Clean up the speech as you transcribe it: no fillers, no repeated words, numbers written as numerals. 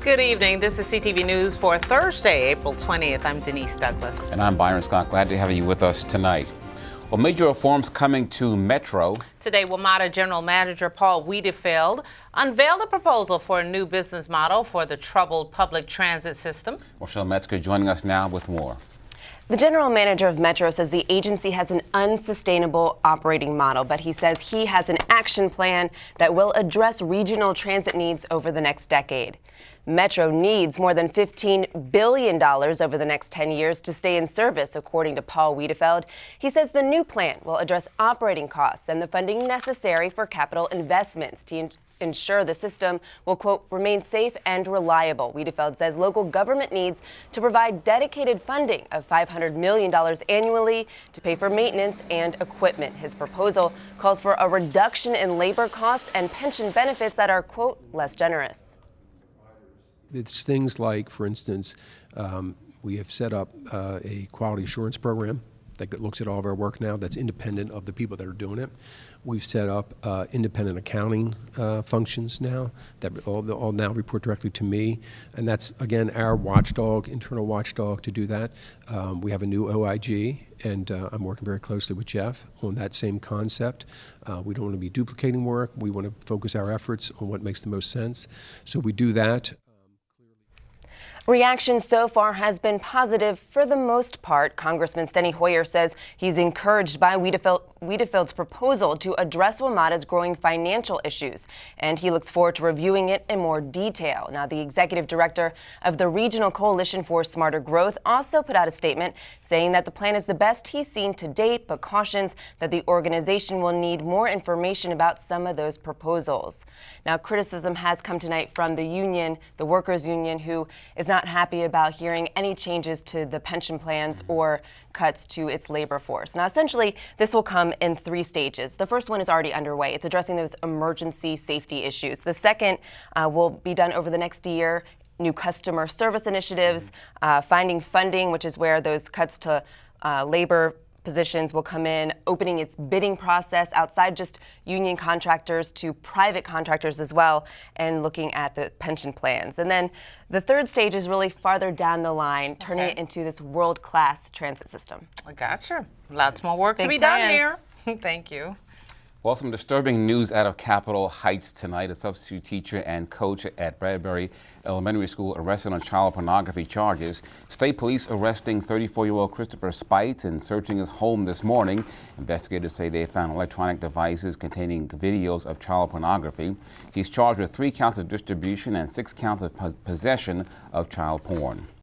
Good evening. This is CTV News for Thursday, April 20th. I'm Denise Douglas. And I'm Byron Scott. Glad to have you with us tonight. Well, major reforms coming to Metro. Today, WMATA General Manager Paul Wiedefeld unveiled a proposal for a new business model for the troubled public transit system. Rochelle Metzger joining us now with more. The general manager of Metro says the agency has an unsustainable operating model, but he says he has an action plan that will address regional transit needs over the next decade. Metro needs more than $15 billion over the next 10 years to stay in service, according to Paul Wiedefeld. He says the new plan will address operating costs and the funding necessary for capital investments to ensure the system will, quote, remain safe and reliable. Wiedefeld says local government needs to provide dedicated funding of $500 million annually to pay for maintenance and equipment. His proposal calls for a reduction in labor costs and pension benefits that are, quote, less generous. It's things like, for instance, we have set up a quality assurance program that looks at all of our work now that's independent of the people that are doing it. We've set up independent accounting functions now that all now report directly to me. And that's, again, our watchdog, internal watchdog to do that. We have a new OIG, and I'm working very closely with Jeff on that same concept. We don't want to be duplicating work. We want to focus our efforts on what makes the most sense. So we do that. Reaction so far has been positive for the most part. Congressman Steny Hoyer says he's encouraged by Wiedefeld's proposal to address WMATA's growing financial issues, and he looks forward to reviewing it in more detail. Now, the executive director of the Regional Coalition for Smarter Growth also put out a statement saying that the plan is the best he's seen to date, but cautions that the organization will need more information about some of those proposals. Now, criticism has come tonight from the union, the workers' union, who is not happy about hearing any changes to the pension plans or cuts to its labor force. Now, essentially, this will come in three stages. The first one is already underway. It's addressing those emergency safety issues. The second will be done over the next year. New customer service initiatives, finding funding, which is where those cuts to labor positions will come in, opening its bidding process outside just union contractors to private contractors as well, and looking at the pension plans. And then the third stage is really farther down the line, turning it into this world-class transit system. I gotcha. Lots more work to be plans. done here. Thank you. Well, some disturbing news out of Capitol Heights tonight. A substitute teacher and coach at Bradbury Elementary School arrested on child pornography charges. State police arresting 34-year-old Christopher Spite and searching his home this morning. Investigators say they found electronic devices containing videos of child pornography. He's charged with 3 counts of distribution and 6 counts of possession of child porn.